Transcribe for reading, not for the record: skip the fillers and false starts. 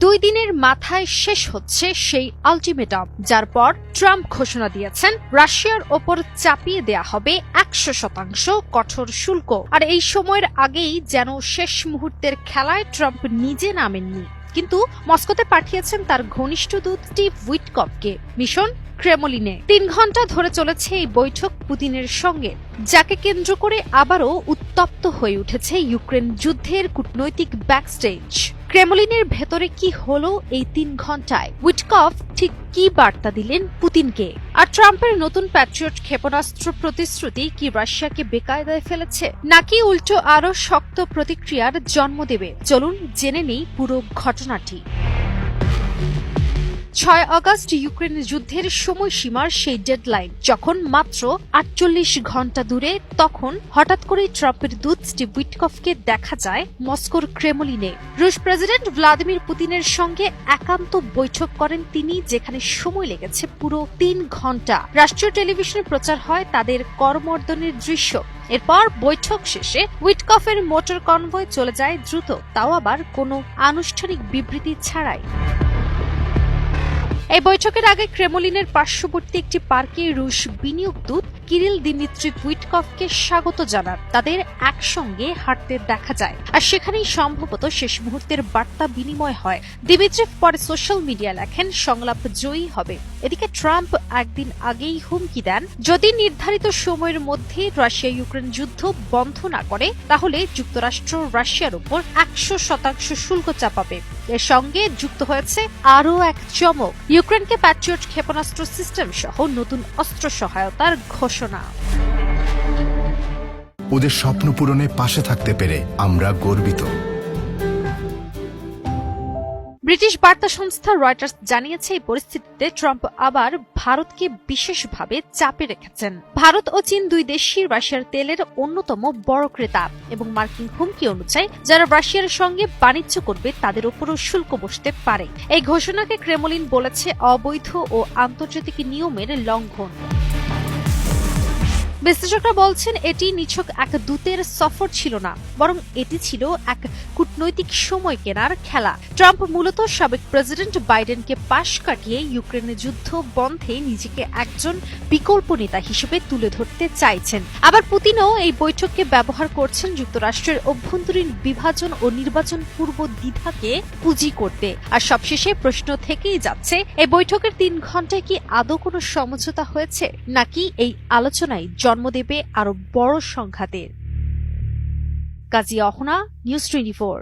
2 দিনের মাথায় শেষ হচ্ছে সেই আলটিমেটাম, যার পর ট্রাম্প ঘোষণা দিয়েছেন রাশিয়ার ওপর চাপিয়ে দেয়া হবে 100% কঠোর শুল্ক। আর এই সময়ের আগেই যেন শেষ মুহূর্তের খেলায় ট্রাম্প নিজে নামেননি, কিন্তু মস্কোতে পাঠিয়েছেন তার ঘনিষ্ঠ দূত স্টিভ উইটকফকে। মিশন ক্রেমলিনে 3 ঘন্টা ধরে চলেছে এই বৈঠক পুতিনের সঙ্গে, যাকে কেন্দ্র করে আবারও উত্তপ্ত হয়ে উঠেছে ইউক্রেন যুদ্ধের কূটনৈতিক ব্যাকস্টেজ। ক্রেমলিনের ভেতরে কি হলো এই 3 ঘন্টায়? উইটকফ ঠিক কি বার্তা দিলেন পুতিনকে? আর ট্রাম্পের নতুন প্যাট্রিয়ট ক্ষেপণাস্ত্র প্রতিশ্রুতি কি রাশিয়াকে বেকায়দায় ফেলেছে, নাকি উল্টো আরো শক্ত প্রতিক্রিয়ার জন্ম দেবে? চলুন জেনে নেই পুরো ঘটনাটি। 6 আগস্ট ইউক্রেন যুদ্ধের সময়সীমার সেই ডেডলাইন যখন মাত্র 48 ঘন্টা দূরে, তখন হঠাৎ করেই ট্রাম্পের দূত স্টিভ উইটকফকে দেখা যায় মস্কোর ক্রেমলিনে। রুশ প্রেসিডেন্ট ভ্লাদিমির পুতিনের সঙ্গে একান্ত বৈঠক করেন তিনি, যেখানে সময় লেগেছে পুরো 3 ঘন্টা। রাষ্ট্রীয় টেলিভিশনে প্রচার হয় তাদের করমর্দনের দৃশ্য। এরপর বৈঠক শেষে উইটকফের মোটর কনভয় চলে যায় দ্রুত, তাও আবার কোনো আনুষ্ঠানিক বিবৃতি ছাড়াই। এই বৈঠকের আগে ক্রেমলিনের পার্শ্ববর্তী একটি পার্কে রুশ বিনিয়োগ দূত কিরিল দিমিত্রি উইটকফকে স্বাগত জানান। তাদের একসঙ্গে হাঁটতে দেখা যায়, আর সেখানেই সম্ভবত শেষ মুহূর্তের বার্তা বিনিময় হয়। দিমিত্রি পরে সোশ্যাল মিডিয়া লেখেন সংলাপ জয়ী হবে। এদিকে ট্রাম্প একদিন আগেই হুমকি দেন, যদি নির্ধারিত সময়ের মধ্যে রাশিয়া ইউক্রেন যুদ্ধ বন্ধ না করে তাহলে যুক্তরাষ্ট্র রাশিয়ার উপর 100% শুল্ক চাপাবে। এর সঙ্গে যুক্ত হয়েছে আরও এক চমক, ইউক্রেনকে প্যাট্রিয়ট ক্ষেপণাস্ত্র সিস্টেম সহ নতুন অস্ত্র সহায়তার ঘোষণা। ওদের স্বপ্ন পূরণে পাশে থাকতে পেরে আমরা গর্বিত। ব্রিটিশ বার্তা সংস্থা রয়টার্স জানিয়েছে, এই পরিস্থিতিতে ট্রাম্প আবার ভারতকে বিশেষভাবে চাপে রেখেছেন। ভারত ও চীন দুই দেশই রাশিয়ার তেলের অন্যতম বড় ক্রেতা, এবং মার্কিন হুমকি অনুযায়ী যারা রাশিয়ার সঙ্গে বাণিজ্য করবে তাদের উপরও শুল্ক বসতে পারে। এই ঘোষণাকে ক্রেমলিন বলেছে অবৈধ ও আন্তর্জাতিক নিয়মের লঙ্ঘন। বিশ্লেষকরা বলছেন, এটি নিছক এক দূতের সফর ছিল না, বরং এটি ছিল এক কূটনৈতিক সময় কেনার খেলা। ট্রাম্প মূলত সাবেক প্রেসিডেন্ট বাইডেনকে পাশ কাটিয়ে ইউক্রেনের যুদ্ধ বন্ধে নিজেকে একজন বিকল্প নেতা হিসেবে তুলে ধরতে চাইছেন। আবার পুতিনও এই বৈঠককে ব্যবহার করছেন যুক্তরাষ্ট্রের অভ্যন্তরীণ বিভাজন ও নির্বাচন পূর্ব দ্বিধাকে পুঁজি করতে। আর সবশেষে প্রশ্ন থেকেই যাচ্ছে, এই বৈঠকের 3 ঘন্টায় কি আদৌ কোনো সমঝোতা হয়েছে, নাকি এই আলোচনায় জন্ম দেবে আরো বড় সংঘাতের? কাজী অহনা, নিউজ 24।